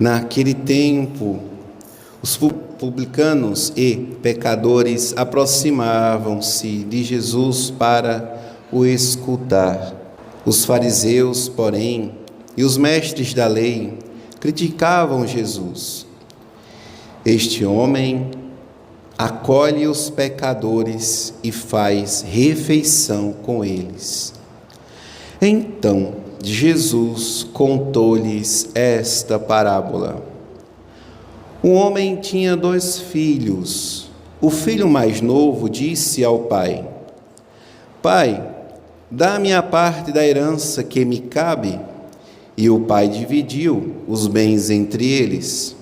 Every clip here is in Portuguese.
Naquele tempo, os publicanos e pecadores aproximavam-se de Jesus para o escutar. Os fariseus, porém, e os mestres da lei criticavam Jesus. Este homem acolhe os pecadores e faz refeição com eles. Então, Jesus contou-lhes esta parábola. Um homem tinha 2 filhos. O filho mais novo disse ao pai: Pai, dá-me a parte da herança que me cabe. E o pai dividiu os bens entre eles.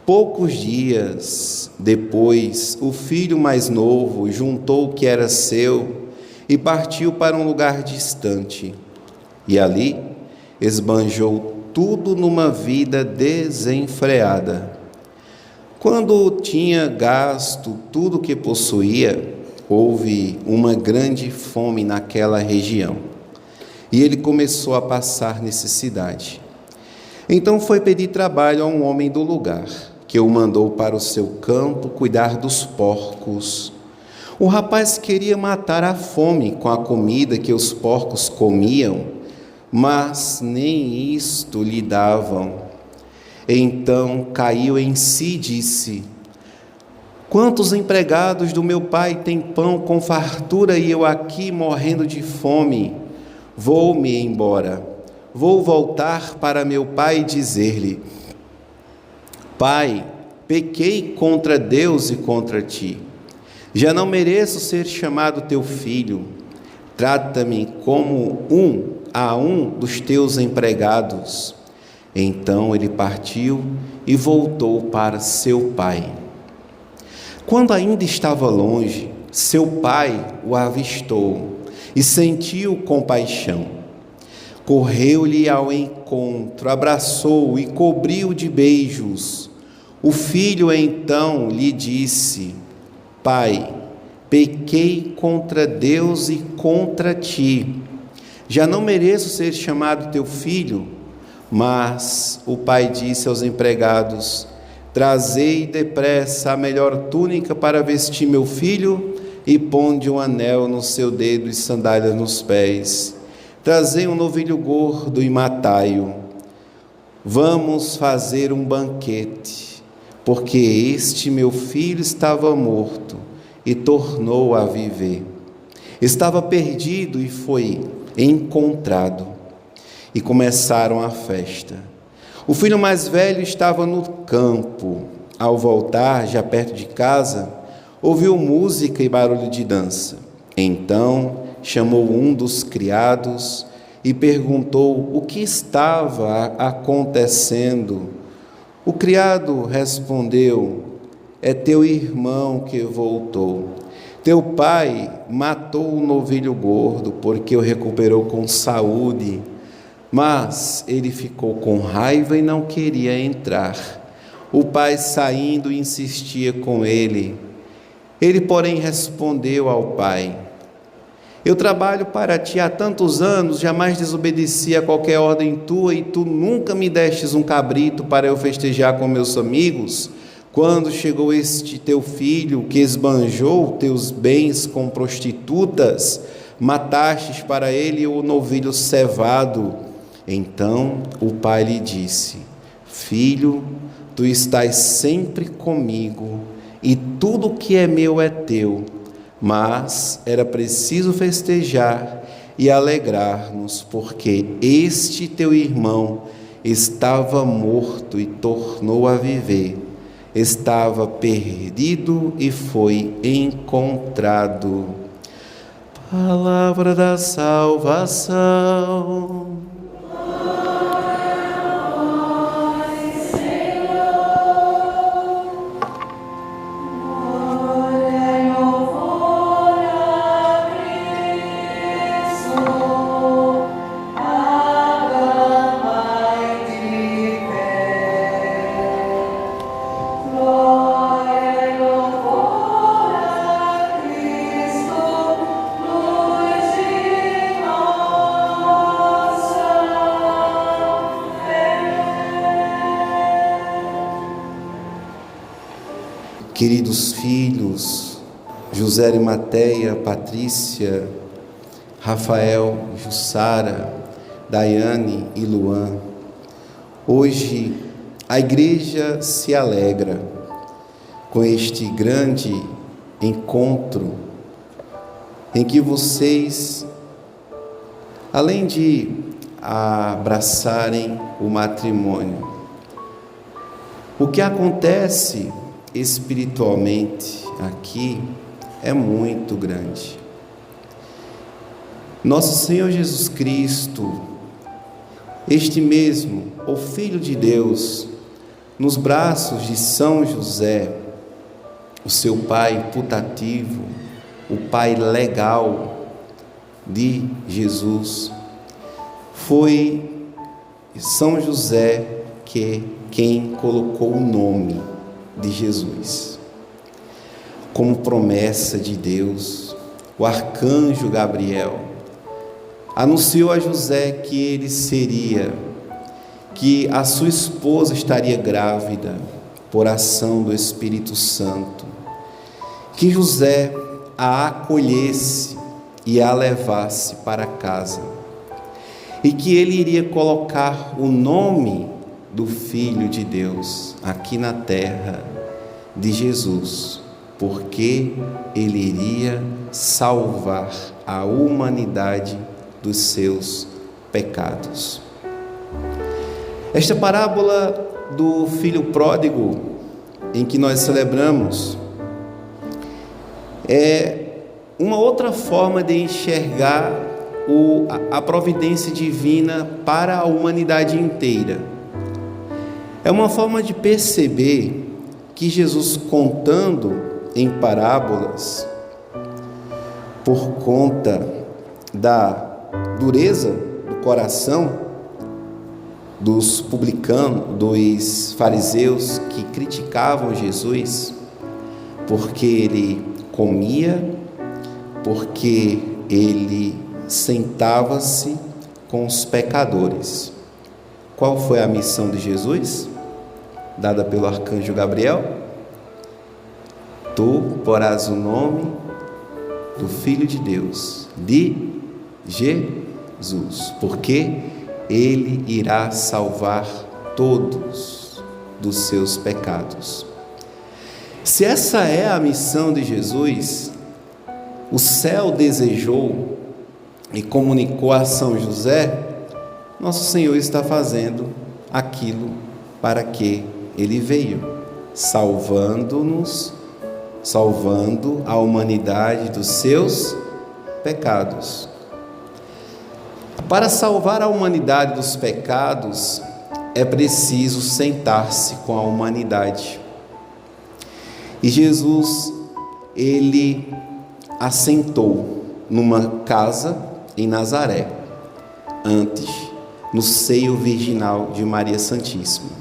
Poucos dias depois, o filho mais novo juntou o que era seu e partiu para um lugar distante. E ali esbanjou tudo numa vida desenfreada. Quando tinha gasto tudo o que possuía, houve uma grande fome naquela região. E ele começou a passar necessidade. Então foi pedir trabalho a um homem do lugar, que o mandou para o seu campo cuidar dos porcos. O rapaz queria matar a fome com a comida que os porcos comiam, mas nem isto lhe davam. Então caiu em si e disse: Quantos empregados do meu pai têm pão com fartura e eu aqui morrendo de fome? Vou-me embora. Vou voltar para meu pai e dizer-lhe: Pai, pequei contra Deus e contra ti. Já não mereço ser chamado teu filho. Trata-me como um dos teus empregados. Então ele partiu e voltou para seu pai. Quando ainda estava longe, seu pai o avistou e sentiu compaixão. Correu-lhe ao encontro, abraçou-o e cobriu de beijos. O filho então lhe disse: Pai, pequei contra Deus e contra ti. Já não mereço ser chamado teu filho. Mas o pai disse aos empregados: Trazei depressa a melhor túnica para vestir meu filho e ponde um anel no seu dedo e sandálias nos pés. Trazei um novilho gordo e matai-o. Vamos fazer um banquete, porque este meu filho estava morto e tornou a viver. Estava perdido e foi encontrado. E começaram a festa. O filho mais velho estava no campo. Ao voltar, já perto de casa, ouviu música e barulho de dança. Então chamou um dos criados e perguntou o que estava acontecendo. O criado respondeu: É teu irmão que voltou. Teu pai matou o novilho gordo porque o recuperou com saúde. Mas ele ficou com raiva e não queria entrar. O pai, saindo, insistia com ele. Ele, porém, respondeu ao pai: Eu trabalho para ti há tantos anos, jamais desobedeci a qualquer ordem tua, e tu nunca me destes um cabrito para eu festejar com meus amigos. Quando chegou este teu filho, que esbanjou teus bens com prostitutas, matastes para ele o novilho cevado. Então o pai lhe disse: Filho, tu estás sempre comigo, e tudo que é meu é teu. Mas era preciso festejar e alegrar-nos, porque este teu irmão estava morto e tornou a viver. Estava perdido e foi encontrado. Palavra da salvação. Cristo, luz de nossa queridos filhos, José e Mateia, Patrícia, Rafael, Jussara, Daiane e Luan, hoje a igreja se alegra com este grande encontro em que vocês, além de abraçarem o matrimônio, o que acontece espiritualmente aqui é muito grande. Nosso Senhor Jesus Cristo, este mesmo, o Filho de Deus, nos braços de São José, o seu pai putativo, o pai legal de Jesus, foi São José quem colocou o nome de Jesus. Como promessa de Deus, o arcanjo Gabriel anunciou a José que que a sua esposa estaria grávida por ação do Espírito Santo, que José a acolhesse e a levasse para casa, e que ele iria colocar o nome do Filho de Deus aqui na terra de Jesus, porque ele iria salvar a humanidade dos seus pecados. Esta parábola do filho pródigo, em que nós celebramos, é uma outra forma de enxergar a providência divina para a humanidade inteira. É uma forma de perceber que Jesus, contando em parábolas, por conta da dureza do coração dos publicanos, dos fariseus que criticavam Jesus, porque ele comia, porque ele sentava-se com os pecadores. Qual foi a missão de Jesus, dada pelo arcanjo Gabriel? Tu porás o nome do Filho de Deus, de Jesus, porque ele irá salvar todos dos seus pecados. Se essa é a missão de Jesus, o céu desejou e comunicou a São José, nosso Senhor está fazendo aquilo para que ele veio, salvando a humanidade dos seus pecados. Para salvar a humanidade dos pecados, é preciso sentar-se com a humanidade. E Jesus, ele assentou numa casa em Nazaré, antes, no seio virginal de Maria Santíssima.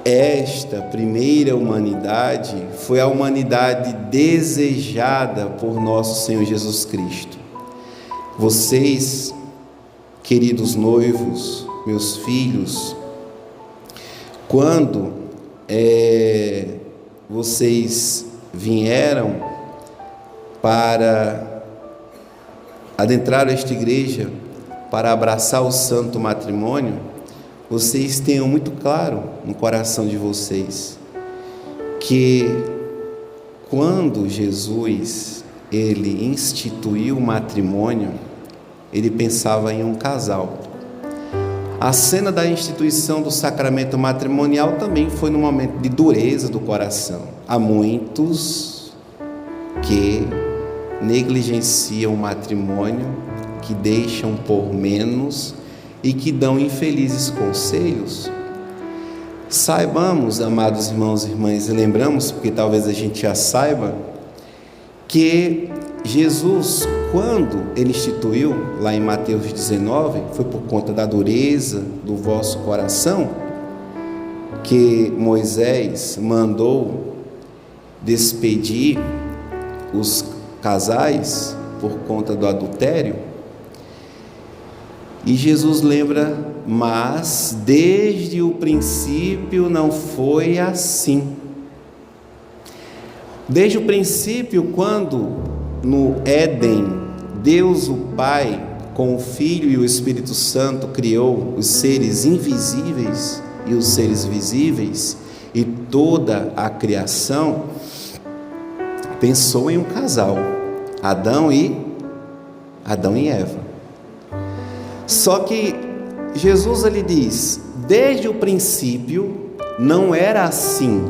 Esta primeira humanidade foi a humanidade desejada por nosso Senhor Jesus Cristo. Vocês, queridos noivos, meus filhos, quando vocês vieram para adentrar esta igreja, para abraçar o santo matrimônio, vocês tenham muito claro no coração de vocês que quando Jesus ele instituiu o matrimônio, ele pensava em um casal. A cena da instituição do sacramento matrimonial também foi num momento de dureza do coração. Há muitos que negligenciam o matrimônio, que deixam por menos e que dão infelizes conselhos. Saibamos, amados irmãos e irmãs, e lembramos, porque talvez a gente já saiba, que Jesus, quando ele instituiu, lá em Mateus 19, foi por conta da dureza do vosso coração, que Moisés mandou despedir os casais por conta do adultério. E Jesus lembra, mas desde o princípio não foi assim. Desde o princípio, quando no Éden, Deus o Pai, com o Filho e o Espírito Santo, criou os seres invisíveis e os seres visíveis, e toda a criação, pensou em um casal, Adão e Eva. Só que Jesus ele diz, desde o princípio não era assim.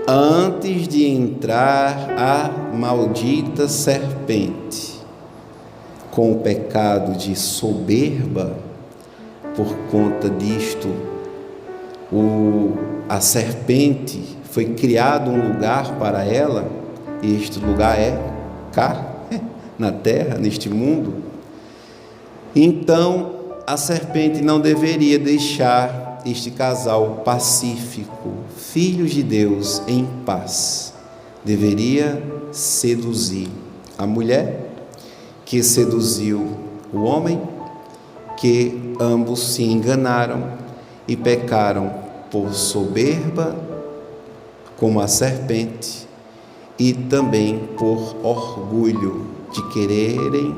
Antes de entrar a maldita serpente, com o pecado de soberba, por conta disto, a serpente foi criado um lugar para ela, e este lugar é cá, na terra, neste mundo. Então, a serpente não deveria deixar este casal pacífico, filhos de Deus em paz. Deveria seduzir a mulher, que seduziu o homem, que ambos se enganaram e pecaram por soberba, como a serpente, e também por orgulho de quererem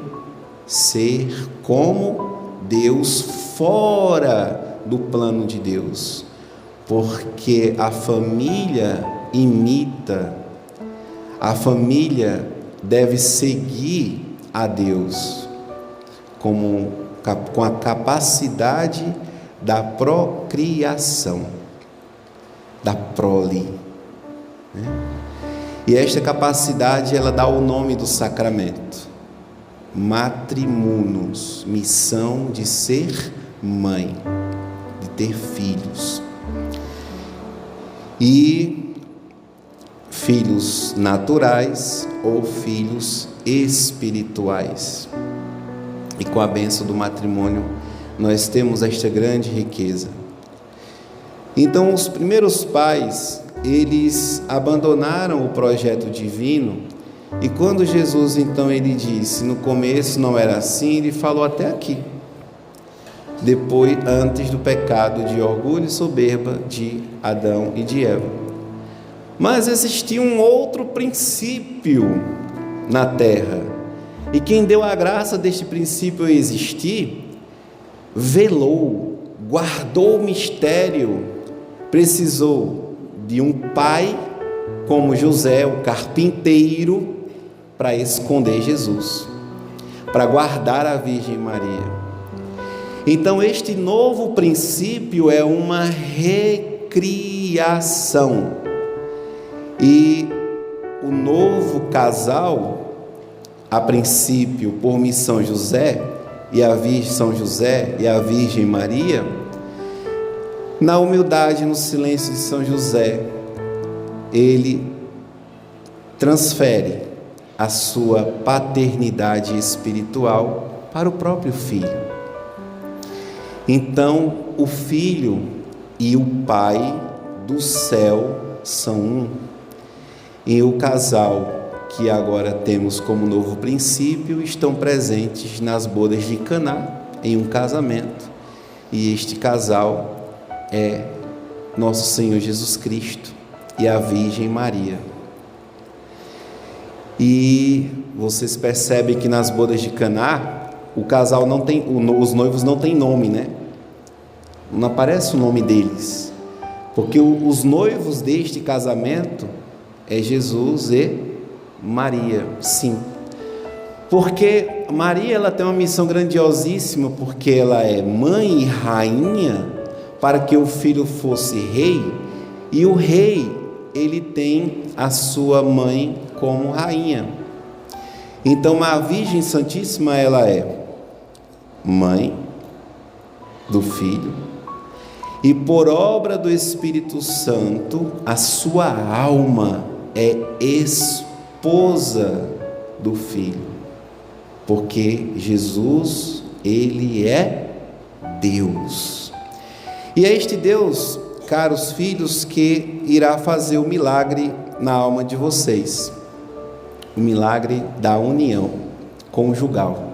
ser como Deus, fora do plano de Deus, porque a família imita, a família deve seguir a Deus com a capacidade da procriação, da prole, né? E esta capacidade ela dá o nome do sacramento, matrimunus, missão de ser mãe, de ter filhos, e filhos naturais ou filhos espirituais. E com a bênção do matrimônio nós temos esta grande riqueza. Então os primeiros pais, eles abandonaram o projeto divino, e quando Jesus então ele disse, no começo não era assim, ele falou até aqui, depois, antes do pecado de orgulho e soberba de Adão e de Eva. Mas existia um outro princípio na terra, e quem deu a graça deste princípio existir, velou, guardou o mistério, precisou de um pai como José, o carpinteiro, para esconder Jesus, para guardar a Virgem Maria. Então este novo princípio é uma recriação, e o novo casal, a princípio por missão José e a Virgem São José e a Virgem Maria, na humildade, no silêncio de São José, ele transfere a sua paternidade espiritual para o próprio filho. Então, o filho e o pai do céu são um. E o casal que agora temos como novo princípio estão presentes nas bodas de Caná, em um casamento. E este casal é nosso Senhor Jesus Cristo e a Virgem Maria. E vocês percebem que nas bodas de Caná, o casal não tem, os noivos não têm nome, né? Não aparece o nome deles, porque os noivos deste casamento é Jesus e Maria, sim. Porque Maria ela tem uma missão grandiosíssima, porque ela é mãe e rainha, para que o filho fosse rei, e o rei ele tem a sua mãe como rainha. Então a Virgem Santíssima ela é mãe do filho, e por obra do Espírito Santo a sua alma é esposa do filho, porque Jesus ele é Deus, e é este Deus, caros filhos, que irá fazer o milagre na alma de vocês, o milagre da união conjugal,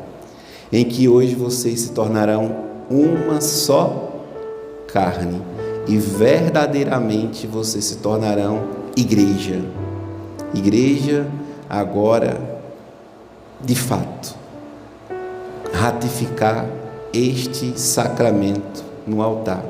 em que hoje vocês se tornarão uma só carne, e verdadeiramente vocês se tornarão igreja, Igreja, agora, de fato, ratificar este sacramento no altar.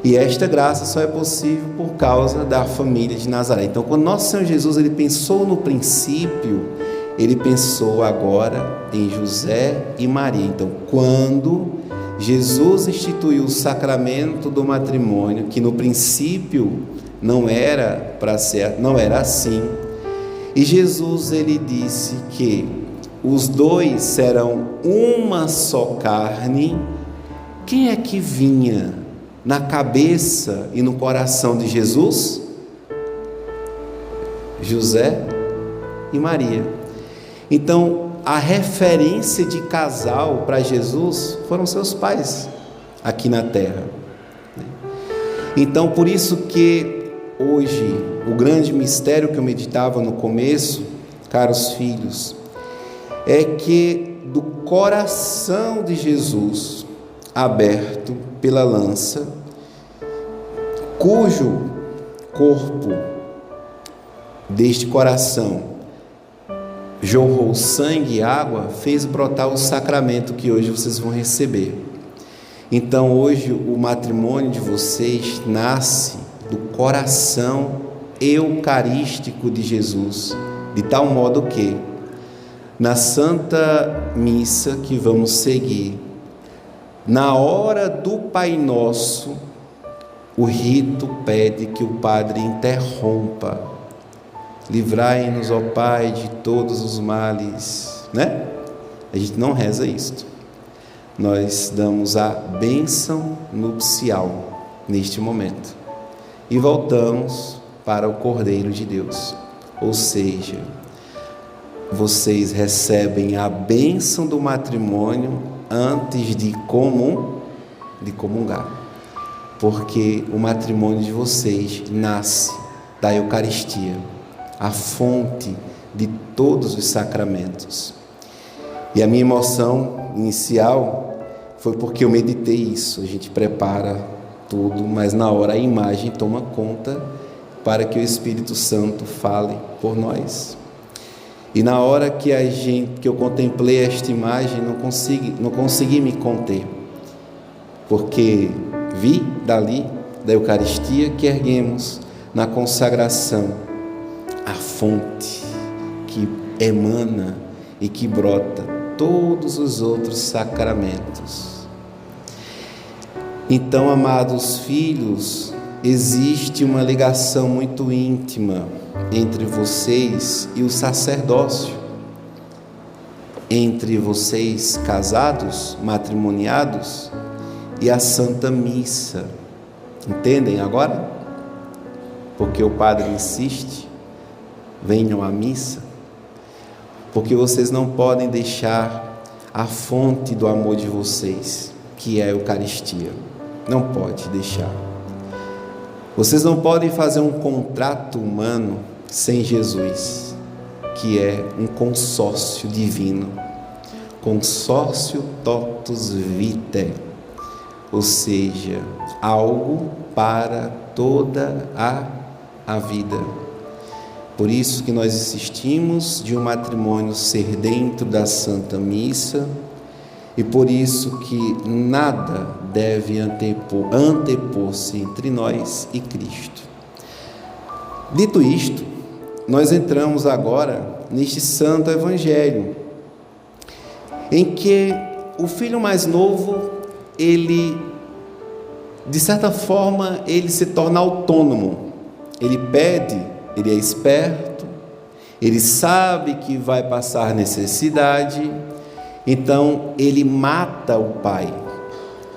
E esta graça só é possível por causa da família de Nazaré. Então, quando nosso Senhor Jesus ele pensou no princípio, ele pensou agora em José e Maria. Então, quando Jesus instituiu o sacramento do matrimônio, que no princípio não era para ser, não era assim, e Jesus ele disse que os dois serão uma só carne. Quem é que vinha na cabeça e no coração de Jesus? José e Maria. Então, a referência de casal para Jesus foram seus pais aqui na terra. Então, por isso que hoje, o grande mistério que eu meditava no começo, caros filhos, é que do coração de Jesus, aberto pela lança, cujo corpo deste coração jorrou sangue e água, fez brotar o sacramento que hoje vocês vão receber. Então hoje o matrimônio de vocês nasce do coração eucarístico de Jesus, de tal modo que na Santa Missa que vamos seguir, na hora do Pai Nosso, o rito pede que o padre interrompa. Livrai-nos, ó Pai, de todos os males, né? A gente não reza isto. Nós damos a bênção nupcial neste momento e voltamos para o Cordeiro de Deus. Ou seja, vocês recebem a bênção do matrimônio antes de comungar, porque o matrimônio de vocês nasce da Eucaristia, a fonte de todos os sacramentos. E a minha emoção inicial foi porque eu meditei isso. A gente prepara tudo, mas na hora a imagem toma conta para que o Espírito Santo fale por nós. E na hora que eu contemplei esta imagem, não consegui me conter, porque vi dali da Eucaristia que erguemos na consagração a fonte que emana e que brota todos os outros sacramentos. Então, amados filhos, existe uma ligação muito íntima entre vocês e o sacerdócio, entre vocês casados, matrimoniados, e a Santa Missa. Entendem agora? Porque o padre insiste, venham à missa, porque vocês não podem deixar a fonte do amor de vocês, que é a Eucaristia. Não pode deixar. Vocês não podem fazer um contrato humano sem Jesus, que é um consórcio divino, consórcio totus vitae, ou seja, algo para toda a vida. Por isso que nós insistimos de um matrimônio ser dentro da Santa Missa, e por isso que nada deve antepor-se entre nós e Cristo. Dito isto, nós entramos agora neste Santo Evangelho, em que o filho mais novo, ele, de certa forma, ele se torna autônomo. Ele pede, ele é esperto, ele sabe que vai passar necessidade, então ele mata o pai,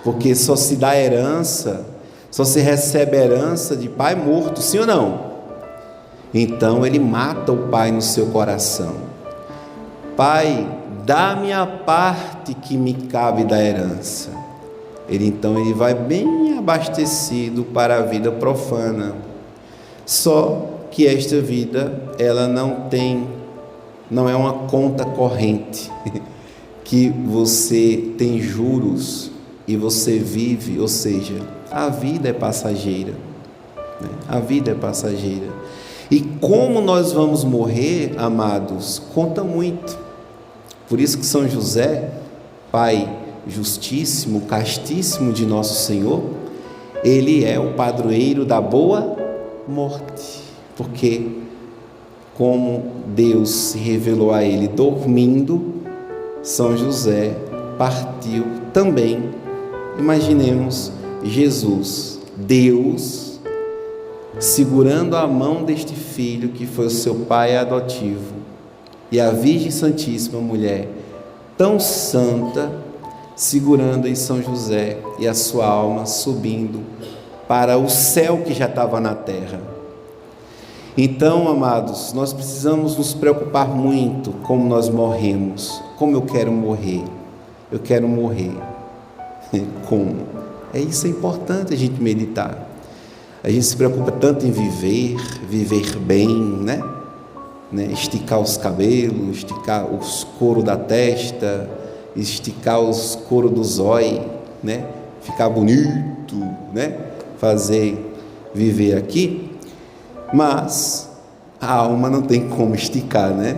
porque só se dá herança, só se recebe herança de pai morto, sim ou não? Então ele mata o pai no seu coração. Pai, dá-me a parte que me cabe da herança. Então ele vai bem abastecido para a vida profana. Só que esta vida, ela não é uma conta corrente, que você tem juros e você vive, ou seja, a vida é passageira, né? A vida é passageira. E como nós vamos morrer, amados, conta muito. Por isso que São José, Pai justíssimo, castíssimo de nosso Senhor, ele é o padroeiro da boa morte, porque como Deus se revelou a ele dormindo, São José partiu também. Imaginemos Jesus, Deus, segurando a mão deste filho que foi o seu pai adotivo, e a Virgem Santíssima Mulher, tão santa, segurando em São José, e a sua alma subindo para o céu que já estava na terra. Então, amados, nós precisamos nos preocupar muito como nós morremos. Como eu quero morrer? Eu quero morrer. Como? Isso é importante a gente meditar. A gente se preocupa tanto em viver bem, né? Esticar os cabelos, esticar os coros da testa, esticar os coros do zóio, né? Ficar bonito, né? Viver aqui. Mas a alma não tem como esticar, né?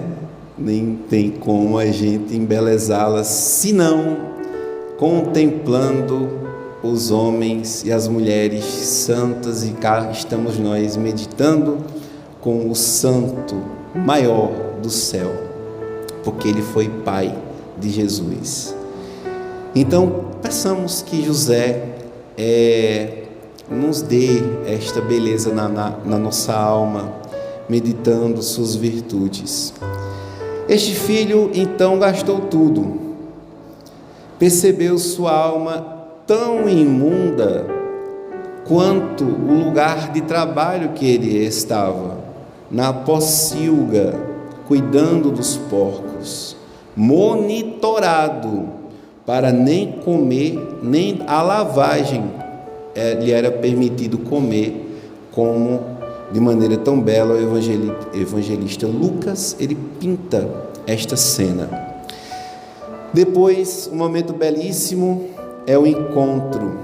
Nem tem como a gente embelezá-la, senão contemplando os homens e as mulheres santas, e cá estamos nós meditando com o santo maior do céu, porque ele foi pai de Jesus. Então, peçamos que José nos dê esta beleza na nossa alma, meditando suas virtudes. Este filho então gastou tudo, percebeu sua alma tão imunda quanto o lugar de trabalho que ele estava, na pocilga, cuidando dos porcos, monitorado para nem comer, nem a lavagem lhe era permitido comer, como de maneira tão bela o evangelista Lucas, ele pinta esta cena. Depois, um momento belíssimo é o encontro,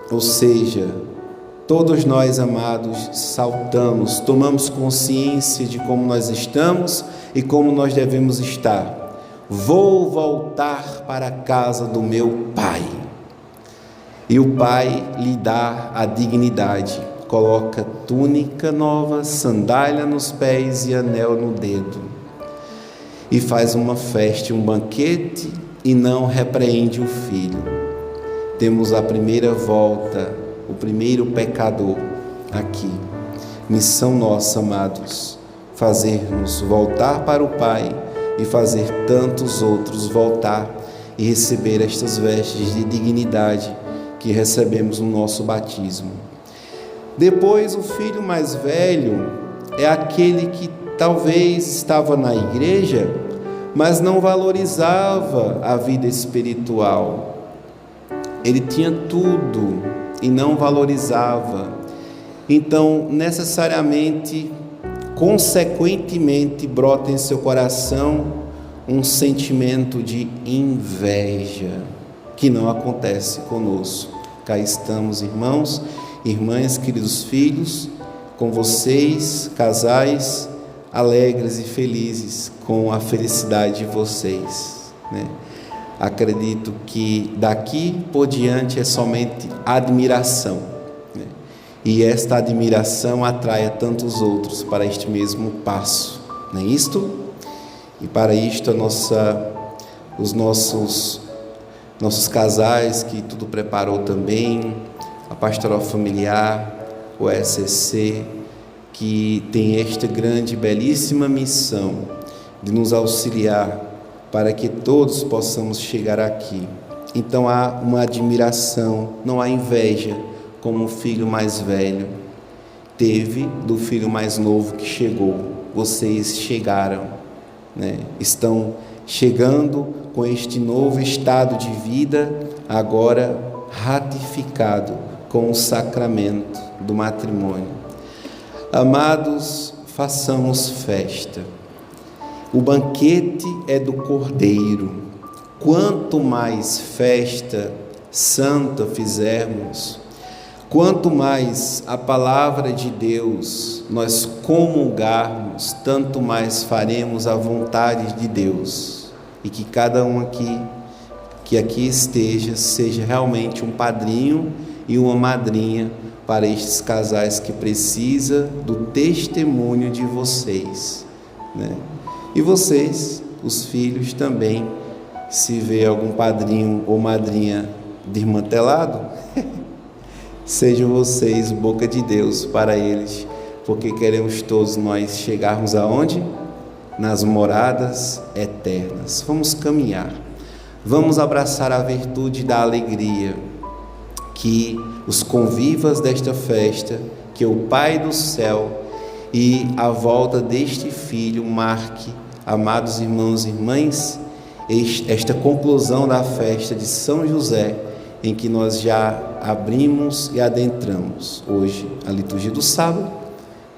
ou seja, todos nós, amados, saltamos, tomamos consciência de como nós estamos e como nós devemos estar. Vou voltar para a casa do meu pai. E o pai lhe dá a dignidade, coloca túnica nova, sandália nos pés e anel no dedo. E faz uma festa, um banquete, e não repreende o filho. Temos a primeira volta, o primeiro pecador aqui. Missão nossa, amados, fazer-nos voltar para o Pai e fazer tantos outros voltar e receber estas vestes de dignidade que recebemos no nosso batismo. Depois, o filho mais velho é aquele que talvez estava na igreja, mas não valorizava a vida espiritual. Ele tinha tudo e não valorizava. Então, necessariamente, consequentemente, brota em seu coração um sentimento de inveja, que não acontece conosco. Cá estamos, irmãos, irmãs, queridos filhos, com vocês, casais, alegres e felizes com a felicidade de vocês, né? Acredito que daqui por diante é somente admiração, né? E esta admiração atrai a tantos outros para este mesmo passo, não é isto? E para isto os nossos casais, que tudo preparou também, a pastoral familiar, o SCC, que tem esta grande e belíssima missão de nos auxiliar para que todos possamos chegar aqui. Então há uma admiração, não há inveja, como o filho mais velho teve do filho mais novo que chegou. Vocês chegaram, né? Estão chegando com este novo estado de vida, agora ratificado com o sacramento do matrimônio. Amados, façamos festa. O banquete é do Cordeiro. Quanto mais festa santa fizermos, Quanto mais a palavra de Deus nós comungarmos, tanto mais faremos a vontade de Deus. E que cada um que aqui esteja, seja realmente um padrinho e uma madrinha para estes casais que precisam do testemunho de vocês, né? E vocês, os filhos também, se vê algum padrinho ou madrinha desmantelado, sejam vocês boca de Deus para eles, porque queremos todos nós chegarmos aonde? Nas moradas eternas. Vamos caminhar, vamos abraçar a virtude da alegria, que os convivas desta festa, que o Pai do céu e a volta deste Filho marque, amados irmãos e irmãs, esta conclusão da festa de São José, em que nós já abrimos e adentramos hoje a liturgia do sábado.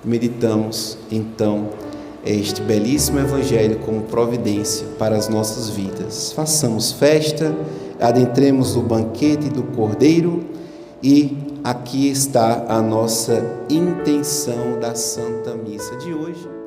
Meditamos então este belíssimo evangelho como providência para as nossas vidas. Façamos festa, adentremos o banquete do Cordeiro, e aqui está a nossa intenção da Santa Missa de hoje.